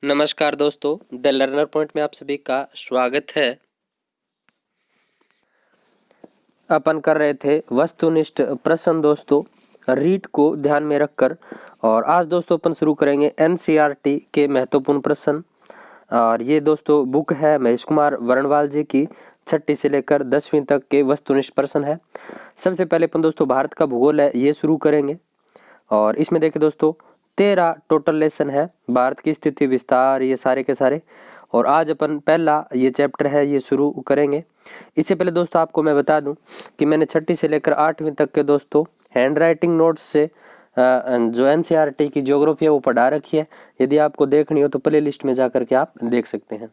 नमस्कार दोस्तों, the learner point में आप सभी का स्वागत है। अपन कर रहे थे वस्तुनिष्ठ प्रश्न दोस्तों, रीट को ध्यान में रखकर। और आज दोस्तों अपन शुरू करेंगे एनसीईआरटी के महत्वपूर्ण प्रश्न। और ये दोस्तों बुक है महेश कुमार वर्णवाल जी की, 6ठी से लेकर 10वीं तक के वस्तुनिष्ठ प्रश्न है। सबसे पहले अपन दोस्तों भारत का भूगोल है ये शुरू करेंगे। और इसमें देखिए दोस्तों 13 टोटल लेसन है, भारत की स्थिति विस्तार ये सारे के सारे। और आज अपन पहला ये चैप्टर है ये शुरू करेंगे। इससे पहले दोस्तों आपको मैं बता दूं कि मैंने 6ठी से लेकर 8वीं तक के दोस्तों हैंड राइटिंग नोट्स से जो एनसीईआरटी की ज्योग्राफी है वो पढ़ा रखी है। यदि आपको देखनी हो तो प्ले लिस्ट में जाकर के आप देख सकते हैं।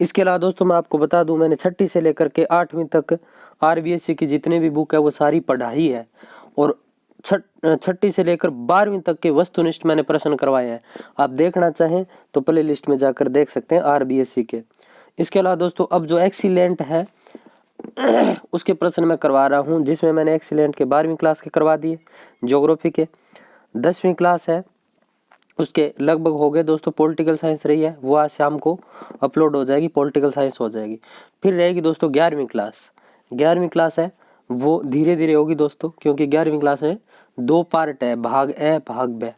इसके अलावा दोस्तों मैं आपको बता दूं मैंने 6ठी से लेकर के 8वीं तक आरबीएससी की जितनी भी बुक है वो सारी पढ़ाई है। और 6ठी से लेकर 12वीं तक के वस्तुनिष्ठ मैंने प्रश्न करवाए हैं। आप देखना चाहें तो प्ले लिस्ट में जाकर देख सकते हैं आरबीएससी के। इसके अलावा दोस्तों अब जो एक्सीलेंट है उसके प्रश्न मैं करवा रहा हूं, जिसमें मैंने एक्सीलेंट के 12वीं क्लास के करवा दिए, ज्योग्राफी के 10वीं क्लास है उसके लगभग हो गए दोस्तों। पॉलिटिकल साइंस रही है वो आज शाम को अपलोड हो जाएगी, पॉलिटिकल साइंस हो जाएगी। फिर रहेगी दोस्तों 11वीं क्लास। 11वीं क्लास है वो धीरे धीरे होगी दोस्तों, क्योंकि 11वीं क्लास में 2 पार्ट है, भाग ए भाग ब।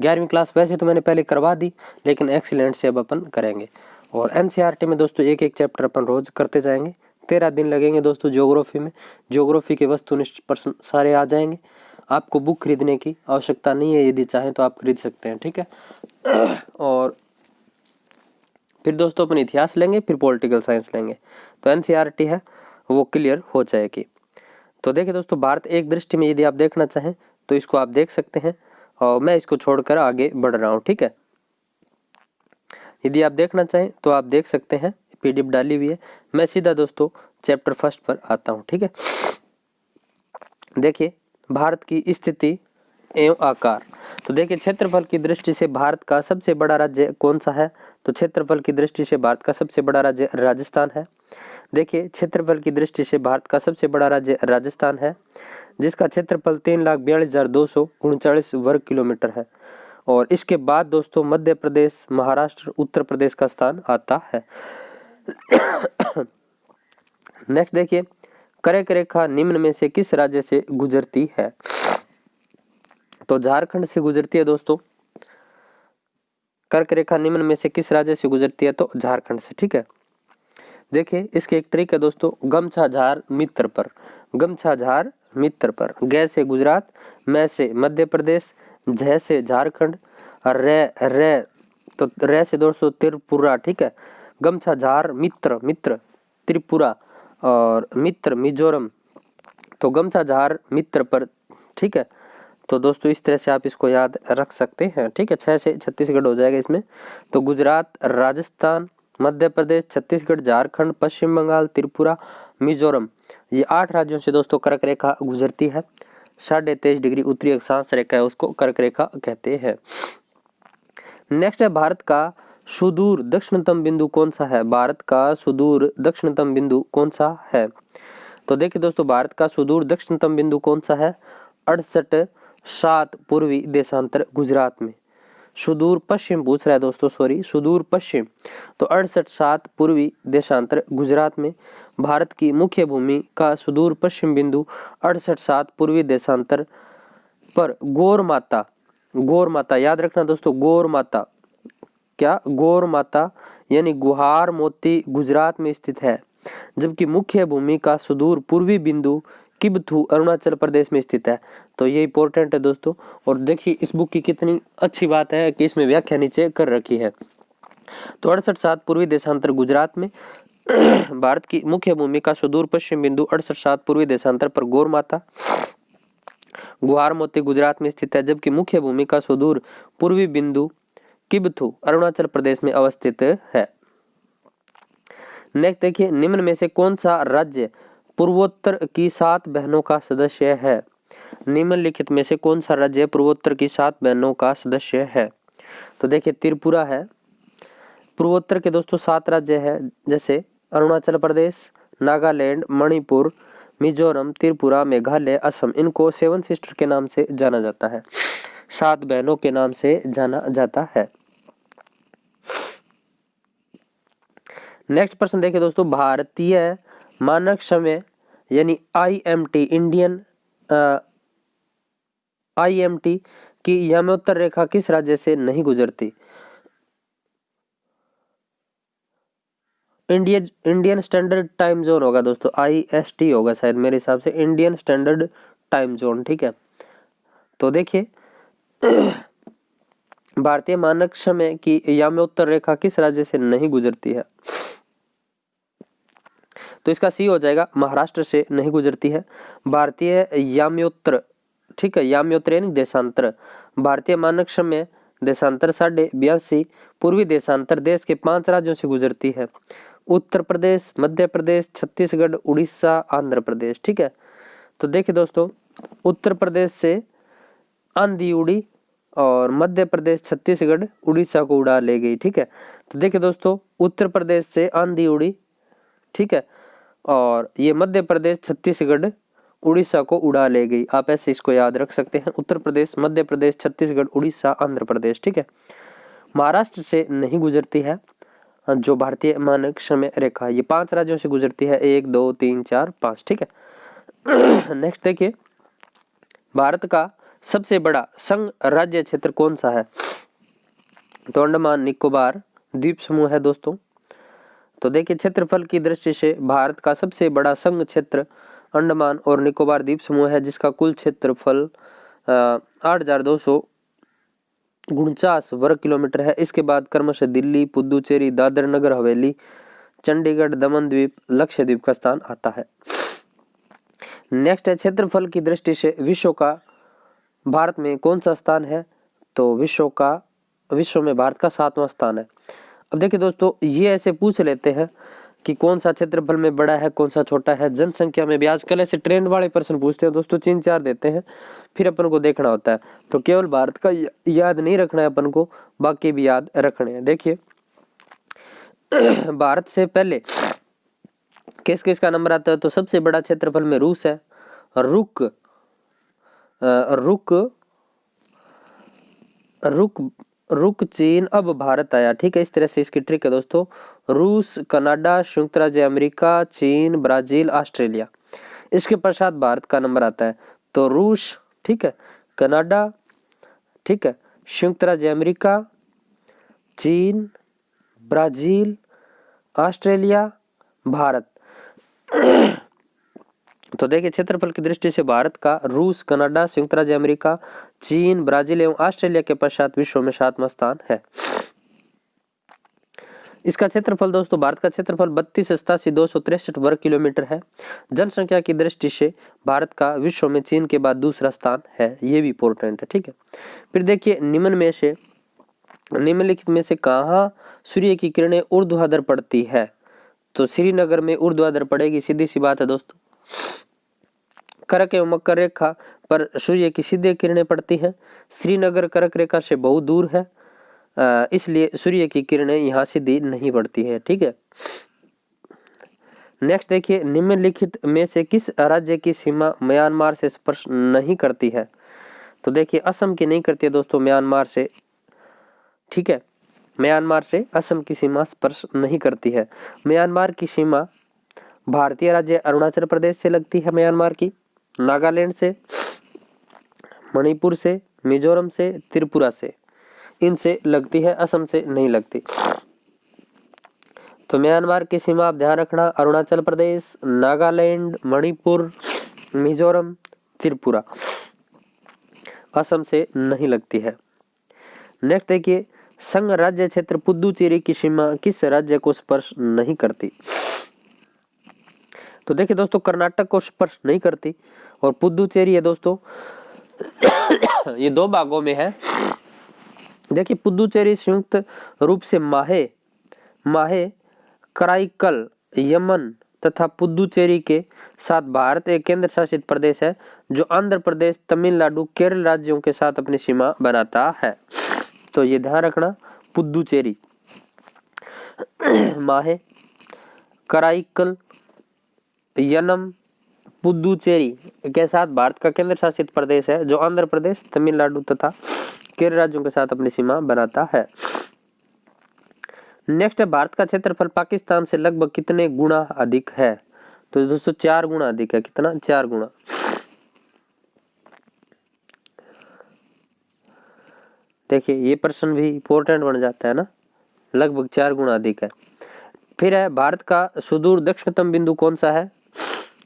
11वीं क्लास वैसे तो मैंने पहले करवा दी, लेकिन एक्सीलेंट से अब अपन करेंगे। और एनसीईआरटी में दोस्तों एक एक चैप्टर अपन रोज करते जाएंगे। 13 दिन लगेंगे दोस्तों ज्योग्राफी में। ज्योग्राफी के वस्तुनिष्ठ प्रश्न सारे आ जाएंगे। आपको बुक खरीदने की आवश्यकता नहीं है, यदि चाहें तो आप खरीद सकते हैं, ठीक है। और फिर दोस्तों अपन इतिहास लेंगे, फिर पॉलिटिकल साइंस लेंगे, तो एनसीईआरटी है वो क्लियर हो जाएगी। तो देखिए दोस्तों भारत एक दृष्टि में यदि आप देखना चाहें तो इसको आप देख सकते हैं, और मैं इसको छोड़कर आगे बढ़ रहा हूँ, ठीक है। यदि आप देखना चाहें तो आप देख सकते हैं, पीडीएफ डाली हुई है। मैं सीधा दोस्तों चैप्टर फर्स्ट पर आता हूँ, ठीक है। देखिए भारत की स्थिति एवं आकार। तो देखिए क्षेत्रफल की दृष्टि से भारत का सबसे बड़ा राज्य कौन सा है? तो क्षेत्रफल की दृष्टि से भारत का सबसे बड़ा राज्य राजस्थान है। देखिए क्षेत्रफल की दृष्टि से भारत का सबसे बड़ा राज्य राजस्थान है, जिसका क्षेत्रफल 3,42,239 वर्ग किलोमीटर है। और इसके बाद दोस्तों मध्य प्रदेश, महाराष्ट्र, उत्तर प्रदेश का स्थान आता है। नेक्स्ट देखिए कर्क रेखा निम्न में से किस राज्य से गुजरती है? तो झारखंड से गुजरती है दोस्तों। कर्क रेखा निम्न में से किस राज्य से गुजरती है? तो झारखंड से, ठीक है। देखिए इसकी एक ट्रिक है दोस्तों, गमछा झार मित्र पर। गमछा झार मित्र पर। ग से गुजरात, मैं से मध्य प्रदेश, झ से झारखंड, रे तो रे से दोस्तों त्रिपुरा, ठीक है। गमछा झार मित्र, मित्र त्रिपुरा, और मित्र मिजोरम, तो गमछा झार मित्र पर, ठीक है। तो दोस्तों इस तरह से आप इसको याद रख सकते हैं, ठीक है। 6 से छत्तीसगढ़ हो जाएगा इसमें। तो गुजरात, राजस्थान, मध्य प्रदेश, छत्तीसगढ़, झारखंड, पश्चिम बंगाल, त्रिपुरा, मिजोरम, ये 8 राज्यों से दोस्तों कर्क रेखा गुजरती है। 23.5 डिग्री उत्तरी अक्षांश रेखा है, उसको कर्क रेखा कहते हैं। नेक्स्ट है भारत का सुदूर दक्षिणतम बिंदु कौन सा है? भारत का सुदूर दक्षिणतम बिंदु कौन सा है? तो देखिए दोस्तों भारत का सुदूर दक्षिणतम बिंदु कौन सा है? 68.7 पूर्वी देशांतर गुजरात में। सुदूर पश्चिम पूछ रहा है दोस्तों, सॉरी सुदूर पश्चिम, तो 68.7 पूर्वी देशांतर गुजरात में। भारत की मुख्य भूमि का सुदूर पश्चिम बिंदु 68.7 पूर्वी देशांतर पर गौर माता, गौर माता याद रखना दोस्तों, गौर माता, क्या गौर माता यानी गुहार मोती गुजरात में स्थित है। जबकि मुख्य भूमि का सुदूर पूर्वी बिंदु किबथू अरुणाचल प्रदेश में स्थित है। तो ये इंपॉर्टेंट है दोस्तों। और देखिए इस बुक की कितनी अच्छी बात है कि इसमें व्याख्या नीचे कर रखी है। तो 68.7 पूर्वी देशांतर गुजरात में। भारत की मुख्य भूमि का सुदूर पश्चिम बिंदु 68.7 पूर्वी देशांतर पर गौर माता गुहार मोती गुजरात में स्थित है, जबकि मुख्य भूमि का सुदूर पूर्वी बिंदु किबथू अरुणाचल प्रदेश में अवस्थित है। नेक्स्ट देखिए निम्न में से कौन सा राज्य पूर्वोत्तर की 7 बहनों का सदस्य है? निम्नलिखित में से कौन सा राज्य पूर्वोत्तर की 7 बहनों का सदस्य है? तो देखिए त्रिपुरा है। पूर्वोत्तर के दोस्तों 7 राज्य है, जैसे अरुणाचल प्रदेश, नागालैंड, मणिपुर, मिजोरम, त्रिपुरा, मेघालय, असम। इनको 7 सिस्टर के नाम से जाना जाता है, 7 बहनों के नाम से जाना जाता है। नेक्स्ट प्रश्न देखिए दोस्तों, भारतीय मानक समय यानी IMT IMT की यमोत्तर रेखा किस राज्य से नहीं गुजरती? इंडियन स्टैंडर्ड टाइम जोन होगा दोस्तों, IST होगा शायद मेरे हिसाब से, इंडियन स्टैंडर्ड टाइम जोन। ठीक है, तो देखिए भारतीय मानक समय की याम्योत्तर रेखा किस राज्य से नहीं गुजरती है? तो इसका सी हो जाएगा, महाराष्ट्र से नहीं गुजरती है। भारतीय याम्योत्तर, ठीक है, याम्योत्तर यानी देशांतर, भारतीय मानक समय देशांतर 82.5 पूर्वी देशांतर देश के 5 राज्यों से गुजरती है, उत्तर प्रदेश, मध्य प्रदेश, छत्तीसगढ़, उड़ीसा, आंध्र प्रदेश। ठीक है, तो देखिए दोस्तों, उत्तर प्रदेश से आंधी उड़ी और मध्य प्रदेश, छत्तीसगढ़, उड़ीसा को उड़ा ले गई। ठीक है, तो देखिए दोस्तों, उत्तर प्रदेश से आंधी उड़ी, ठीक है, और ये मध्य प्रदेश, छत्तीसगढ़, उड़ीसा को उड़ा ले गई। आप ऐसे इसको याद रख सकते हैं, उत्तर प्रदेश, मध्य प्रदेश, छत्तीसगढ़, उड़ीसा, आंध्र प्रदेश। ठीक है, महाराष्ट्र से नहीं गुजरती है जो भारतीय मानक समय रेखा, ये 5 राज्यों से गुजरती है, 1 2 3 4 5। ठीक है नेक्स्ट देखिए, भारत का सबसे बड़ा संघ राज्य क्षेत्र कौन सा है? तो अंडमान निकोबार द्वीप समूह है दोस्तों। तो देखिए, क्षेत्रफल की दृष्टि से भारत का सबसे बड़ा संघ क्षेत्र अंडमान और निकोबार द्वीप समूह है, जिसका कुल क्षेत्रफल 8,249 वर्ग किलोमीटर है। इसके बाद क्रमशः दिल्ली, पुदुचेरी, दादर नगर हवेली, चंडीगढ़, दमन द्वीप, लक्षद्वीप का स्थान आता है। नेक्स्ट है, क्षेत्रफल की दृष्टि से विश्व का भारत में कौन सा स्थान है? तो विश्व में भारत का 7वां स्थान है। अब देखिए दोस्तों, ये ऐसे पूछ लेते हैं कि कौन सा क्षेत्रफल में बड़ा है, कौन सा छोटा है, जनसंख्या में भी आजकल ऐसे ट्रेंड वाले प्रश्न पूछते हैं दोस्तों, 3-4 देते हैं, फिर अपन को देखना होता है। तो केवल भारत का याद नहीं रखना है अपन को, बाकी भी याद रखने हैं। देखिए भारत से पहले किस किस का नंबर आता है? तो सबसे बड़ा क्षेत्रफल में रूस है, रुक चीन, अब भारत आया। ठीक है, इस तरह से इसकी ट्रिक है दोस्तों, रूस, कनाडा, संयुक्त राज्य अमेरिका, चीन, ब्राजील, ऑस्ट्रेलिया। इसके पश्चात भारत का नंबर आता है, तो रूस, ठीक है, कनाडा, ठीक है, संयुक्त राज्य अमेरिका, चीन, ब्राजील, ऑस्ट्रेलिया, भारत। तो देखिए, क्षेत्रफल की दृष्टि से भारत का रूस, कनाडा, संयुक्त राज्य अमेरिका, चीन, ब्राजील एवं ऑस्ट्रेलिया के पश्चात विश्व में 7वां स्थान है। इसका क्षेत्रफल दोस्तों, भारत का क्षेत्रफल 32,87,263 वर्ग किलोमीटर है। जनसंख्या की दृष्टि से भारत का विश्व में चीन के बाद दूसरा स्थान है, ये भी इंपॉर्टेंट है। ठीक है, फिर देखिए, निम्नलिखित में से कहाँ सूर्य की किरणें ऊर्ध्वाधर पड़ती है? तो श्रीनगर में ऊर्ध्वाधर पड़ेगी, सीधी सी बात है दोस्तों। कर्क एवं मकर रेखा पर सूर्य की सीधे किरणें पड़ती हैं। श्रीनगर कर्क रेखा से बहुत दूर है, इसलिए सूर्य की किरणें यहाँ सीधी नहीं पड़ती है। ठीक है, नेक्स्ट देखिए, निम्नलिखित में से किस राज्य की सीमा म्यांमार से स्पर्श नहीं करती है? तो देखिए, असम की नहीं करती है दोस्तों, म्यांमार से। ठीक है, म्यांमार से असम की सीमा स्पर्श नहीं करती है। म्यांमार की सीमा भारतीय राज्य अरुणाचल प्रदेश से लगती है, म्यांमार की नागालैंड से, मणिपुर से, मिजोरम से, त्रिपुरा से, इनसे लगती है, असम से नहीं लगती। तो म्यांमार की सीमा आप ध्यान रखना, अरुणाचल प्रदेश, नागालैंड, मणिपुर, मिजोरम, त्रिपुरा, असम से नहीं लगती है। नेक्स्ट देखिए, संघ राज्य क्षेत्र पुदुचेरी की सीमा किस राज्य को स्पर्श नहीं करती? तो देखिए दोस्तों, कर्नाटक को स्पर्श नहीं करती, और पुदुचेरी है दोस्तों ये 2 भागों में है। देखिए, पुदुचेरी संयुक्त रूप से माहे कराईकल, यमन तथा पुदुचेरी के साथ भारत एक केंद्र शासित प्रदेश है, जो आंध्र प्रदेश, तमिलनाडु, केरल राज्यों के साथ अपनी सीमा बनाता है। तो ये ध्यान रखना, पुदुचेरी, माहे कराईकल, यनम, पुदुचेरी के साथ भारत का केंद्र शासित प्रदेश है, जो आंध्र प्रदेश, तमिलनाडु तथा केरल राज्यों के साथ अपनी सीमा बनाता है। नेक्स्ट है भारत का क्षेत्रफल पाकिस्तान से लगभग कितने गुना अधिक है? तो दोस्तों 4 गुना अधिक है। कितना? 4 गुना। देखिए ये प्रश्न भी इंपॉर्टेंट बन जाता है ना, लगभग 4 गुना अधिक है। फिर है भारत का सुदूर दक्षिणतम बिंदु कौन सा है?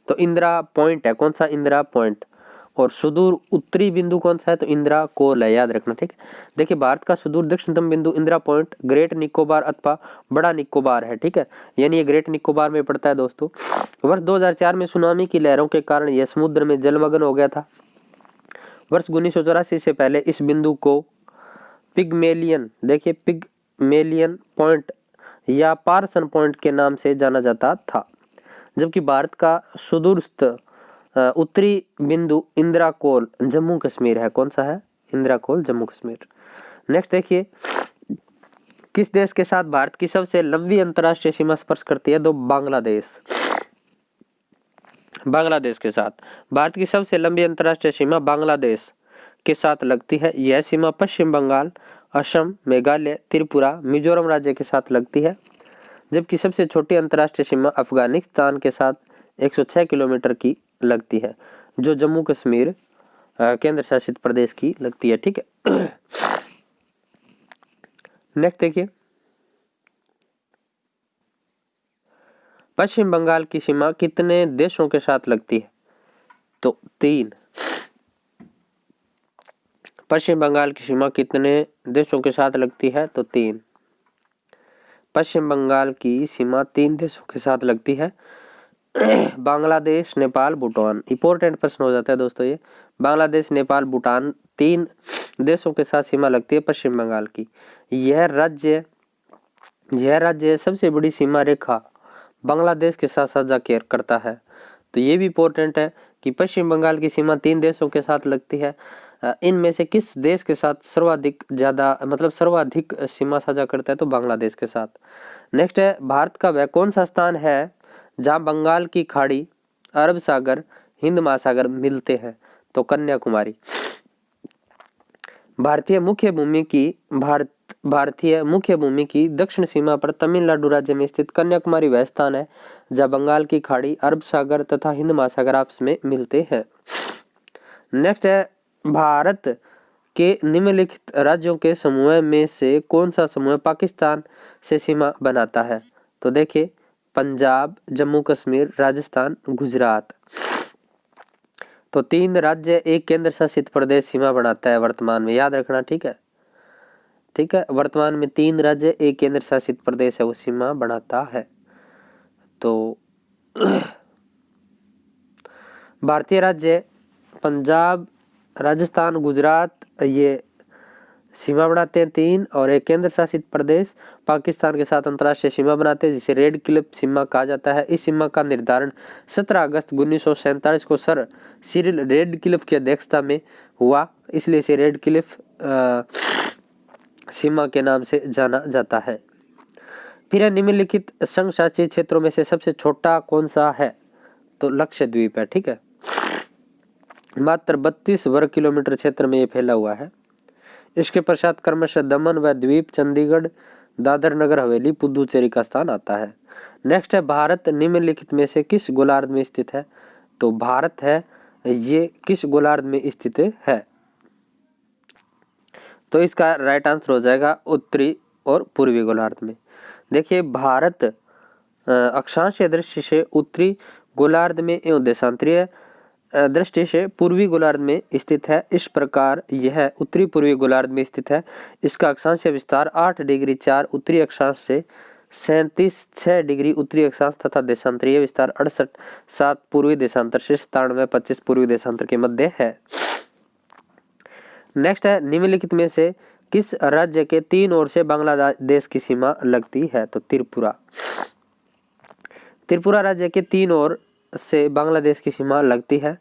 तो इंदिरा पॉइंट है। कौन सा? इंदिरा पॉइंट। और सुदूर उत्तरी बिंदु कौन सा है? तो इंदिरा कोल है, याद रखना, ठीक है। देखिए भारत का सुदूर दक्षिणतम बिंदु इंदिरा पॉइंट, ग्रेट निकोबार अथवा बड़ा निकोबार है, ठीक है, यानी ये ग्रेट निकोबार में पड़ता है दोस्तों। वर्ष 2004 में सुनामी की लहरों के कारण यह समुद्र में जलमग्न हो गया था। वर्ष 1984 से पहले इस बिंदु को पिगमेलियन, देखिए पिगमेलियन पॉइंट या पार्सन पॉइंट के नाम से जाना जाता था। जबकि भारत का सुदूरस्थ उत्तरी बिंदु इंदिरा कोल जम्मू कश्मीर है। कौन सा है? इंदिरा कोल जम्मू कश्मीर। नेक्स्ट देखिए, किस देश के साथ भारत की सबसे लंबी अंतर्राष्ट्रीय सीमा स्पर्श करती है? तो बांग्लादेश। बांग्लादेश के साथ भारत की सबसे लंबी अंतर्राष्ट्रीय सीमा बांग्लादेश के साथ लगती है। यह सीमा पश्चिम बंगाल, असम, मेघालय, त्रिपुरा, मिजोरम राज्य के साथ लगती है। जबकि सबसे छोटी अंतर्राष्ट्रीय सीमा अफगानिस्तान के साथ 106 किलोमीटर की लगती है, जो जम्मू कश्मीर केंद्र शासित प्रदेश की लगती है, ठीक है। नेक्स्ट देखिए, पश्चिम बंगाल की सीमा कितने देशों के साथ लगती है? तो 3। पश्चिम बंगाल की सीमा कितने देशों के साथ लगती है? तो 3। पश्चिम बंगाल की सीमा 3 देशों के साथ लगती है, बांग्लादेश, नेपाल, भूटान। इंपॉर्टेंट प्रश्न हो जाता है दोस्तों ये। बांग्लादेश, नेपाल, भूटान 3 देशों के साथ सीमा लगती है पश्चिम बंगाल की। यह राज्य सबसे बड़ी सीमा रेखा बांग्लादेश के साथ साझा करता है। तो ये भी इंपॉर्टेंट है कि पश्चिम बंगाल की सीमा 3 देशों के साथ लगती है। इनमें से किस देश के साथ सर्वाधिक सीमा साझा करता है? तो बांग्लादेश के साथ। नेक्स्ट है, भारत का वह कौन सा स्थान है जहां बंगाल की खाड़ी, अरब सागर, हिंद महासागर मिलते हैं? तो कन्याकुमारी। भारतीय मुख्य भूमि की दक्षिण सीमा पर तमिलनाडु राज्य में स्थित कन्याकुमारी वह स्थान है जहां बंगाल की खाड़ी, अरब सागर तथा हिंद महासागर आपस में मिलते हैं। नेक्स्ट है, भारत के निम्नलिखित राज्यों के समूह में से कौन सा समूह पाकिस्तान से सीमा बनाता है? तो देखिए, पंजाब, जम्मू कश्मीर, राजस्थान, गुजरात। तो 3 राज्य एक केंद्र शासित प्रदेश सीमा बनाता है वर्तमान में, याद रखना, ठीक है, ठीक है। वर्तमान में 3 राज्य एक केंद्र शासित प्रदेश है वो सीमा बनाता है। तो भारतीय राज्य पंजाब, राजस्थान, गुजरात ये सीमा बनाते हैं 3, और एक केंद्र शासित प्रदेश पाकिस्तान के साथ अंतर्राष्ट्रीय सीमा बनाते हैं जिसे रेड क्लिफ सीमा कहा जाता है। इस सीमा का निर्धारण 17 अगस्त 1947 को सर सिरिल रेड क्लिफ की अध्यक्षता में हुआ, इसलिए इसे रेड क्लिफ सीमा के नाम से जाना जाता है। फिर निम्नलिखित संघ शासित क्षेत्रों में से सबसे छोटा कौन सा है? तो लक्षद्वीप है, ठीक है, मात्र 32 वर्ग किलोमीटर क्षेत्र में ये फैला हुआ है। इसके पश्चात क्रमशः दमन व द्वीप, चंडीगढ़, दादर नगर हवेली, पुदुचेरी का स्थान आता है। नेक्स्ट है, भारत निम्नलिखित में से किस गोलार्ध में स्थित है? तो भारत है ये किस गोलार्ध में स्थित है? तो इसका राइट आंसर हो जाएगा उत्तरी और पूर्वी गोलार्ध में। देखिए भारत अक्षांशीय दृष्टि से उत्तरी गोलार्ध में एवं देशांतरीय दृष्टि से पूर्वी गोलार्ध में स्थित है। इस प्रकार यह उत्तरी पूर्वी गोलार्ध में स्थित है। इसका अक्षांशीय विस्तार 8 डिग्री 4 उत्तरी अक्षांश से 37.6 डिग्री उत्तरी अक्षांश तथा देशांतरीय विस्तार 68.7 पूर्वी देशांतर से 97.25 पूर्वी देशांतर के मध्य है। नेक्स्ट है, निम्नलिखित में से किस राज्य के 3 ओर से बांग्लादेश की सीमा लगती है? तो त्रिपुरा। त्रिपुरा राज्य के 3 ओर से बांग्लादेश की सीमा लगती है।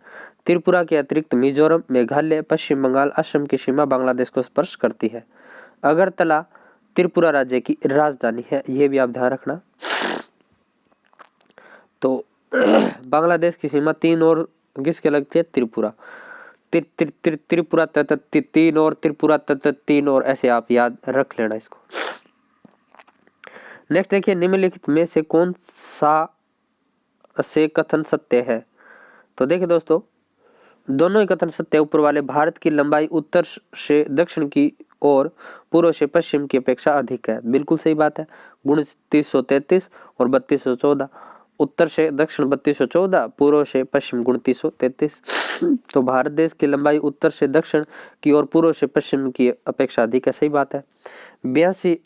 त्रिपुरा के अतिरिक्त मिजोरम, मेघालय, पश्चिम बंगाल, असम की सीमा बांग्लादेश को स्पर्श करती है। अगरतला त्रिपुरा राज्य की राजधानी है, यह भी आप ध्यान रखना। तो बांग्लादेश की सीमा 3 ओर किसके लगती है? त्रिपुरा। त्रिपुरा 3 और त्रिपुरा 3 और, ऐसे आप याद रख लेना इसको। नेक्स्ट देखिए, निम्नलिखित में से कौन सा से कथन सत्य है? तो देखिए दोस्तों, दोनों ही कथन सत्य है ऊपर वाले। भारत की लंबाई उत्तर से दक्षिण की और पूर्व से पश्चिम की अपेक्षा अधिक है, बिल्कुल सही बात है। गुण 3033 और 3214। उत्तर से दक्षिण 3214, पूर्व से पश्चिम गुण 3033। तो भारत देश की लंबाई उत्तर से दक्षिण की और पूर्व से पश्चिम की अपेक्षा अधिक है, सही बात है। 82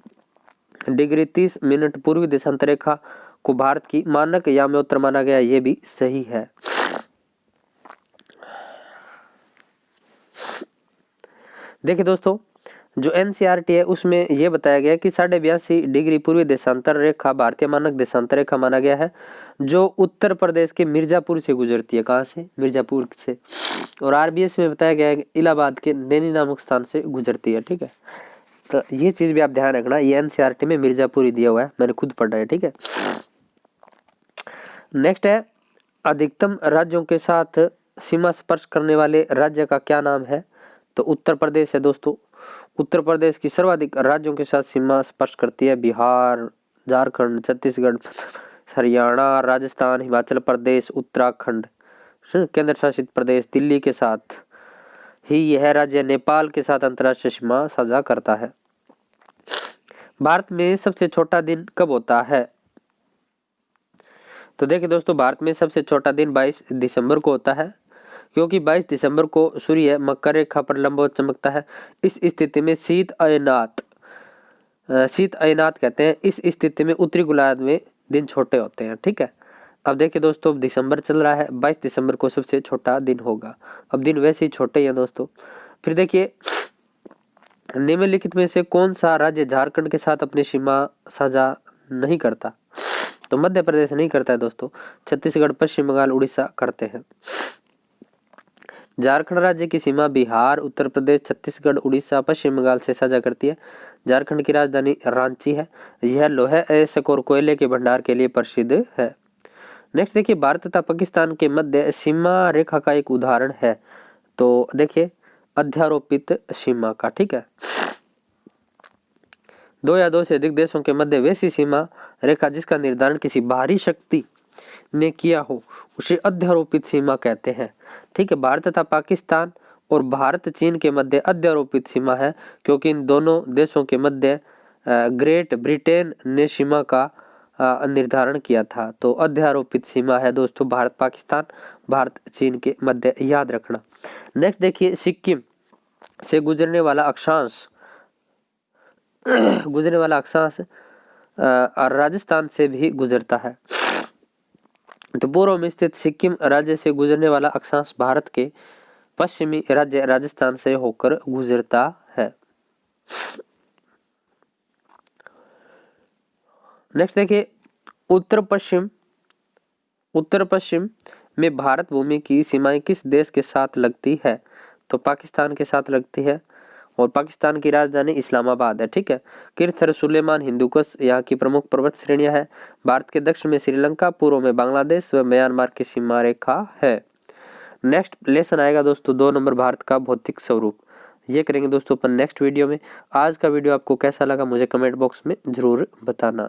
डिग्री 30 मिनट पूर्वी देशांतर रेखा को भारत की मानक याम्योत्तर माना गया, ये भी सही है। देखिए दोस्तों, जो एनसीईआरटी है उसमें यह बताया गया कि 82.5 डिग्री पूर्वी देशांतर रेखा भारतीय मानक देशांतर रेखा माना गया है, जो उत्तर प्रदेश के मिर्जापुर से गुजरती है। कहाँ से? मिर्जापुर से। और आरबीएस में बताया गया है कि इलाहाबाद के नैनी नामक स्थान से गुजरती है, ठीक है। तो ये चीज भी आप ध्यान रखना, ये एनसीईआरटी में मिर्जापुर ही दिया हुआ है, मैंने खुद पढ़ा है, ठीक है। नेक्स्ट है, अधिकतम राज्यों के साथ सीमा स्पर्श करने वाले राज्य का क्या नाम है? तो उत्तर प्रदेश है दोस्तों। उत्तर प्रदेश की सर्वाधिक राज्यों के साथ सीमा स्पर्श करती है बिहार, झारखंड, छत्तीसगढ़, हरियाणा, राजस्थान, हिमाचल प्रदेश, उत्तराखंड, केंद्र शासित प्रदेश दिल्ली के साथ ही यह राज्य नेपाल के साथ अंतर्राष्ट्रीय सीमा साझा करता है। भारत में सबसे छोटा दिन कब होता है? तो देखिए दोस्तों, भारत में सबसे छोटा दिन 22 दिसंबर को होता है, क्योंकि 22 दिसंबर को सूर्य मकर रेखा पर लंबवत चमकता है। इस स्थिति में शीत अयनात कहते हैं। इस स्थिति में उत्तरी गोलार्ध में दिन छोटे होते हैं, ठीक है। अब देखिए दोस्तों, दिसंबर चल रहा है, 22 दिसंबर को सबसे छोटा दिन होगा। अब दिन वैसे ही छोटे हैं दोस्तों। फिर देखिए, निम्नलिखित में से कौन सा राज्य झारखंड के साथ अपनी सीमा साझा नहीं करता? तो मध्य प्रदेश नहीं करता है दोस्तों, छत्तीसगढ़, पश्चिम बंगाल, उड़ीसा करते हैं। झारखंड राज्य की सीमा बिहार, उत्तर प्रदेश, छत्तीसगढ़, उड़ीसा, पश्चिम बंगाल से साझा करती है। झारखंड की राजधानी रांची है। यह लोहे, अयस्क और कोयले के भंडार के लिए प्रसिद्ध है। नेक्स्ट देखिए, भारत तथा पाकिस्तान के मध्य सीमा रेखा का एक उदाहरण है। तो देखिए, अध्यारोपित सीमा का, ठीक है। 2 या 2 से अधिक देशों के मध्य वैसी सीमा रेखा जिसका निर्धारण किसी बाहरी शक्ति ने किया हो, उसे अध्यारोपित सीमा कहते हैं, ठीक है। भारत तथा पाकिस्तान और भारत चीन के मध्य अध्यारोपित सीमा है, क्योंकि इन दोनों देशों के मध्य ग्रेट ब्रिटेन ने सीमा का निर्धारण किया था। तो अध्यारोपित सीमा है दोस्तों भारत पाकिस्तान, भारत चीन के मध्य, याद रखना। नेक्स्ट देखिए, सिक्किम से गुजरने वाला अक्षांश राजस्थान से भी गुजरता है। तो पूर्व में स्थित सिक्किम राज्य से गुजरने वाला अक्षांश भारत के पश्चिमी राज्य राजस्थान से होकर गुजरता है। नेक्स्ट देखिए, उत्तर पश्चिम में भारत भूमि की सीमाएं किस देश के साथ लगती है? तो पाकिस्तान के साथ लगती है, और पाकिस्तान की राजधानी इस्लामाबाद है, ठीक है। किर्थर, सुलेमान, हिंदुकुश यहाँ की प्रमुख पर्वत श्रेणियां हैं। भारत के दक्षिण में श्रीलंका, पूर्व में बांग्लादेश व म्यांमार की सीमा रेखा है। नेक्स्ट लेसन आएगा दोस्तों 2 नंबर, भारत का भौतिक स्वरूप। ये करेंगे दोस्तों अपन नेक्स्ट वीडियो में। आज का वीडियो आपको कैसा लगा मुझे कमेंट बॉक्स में जरूर बताना।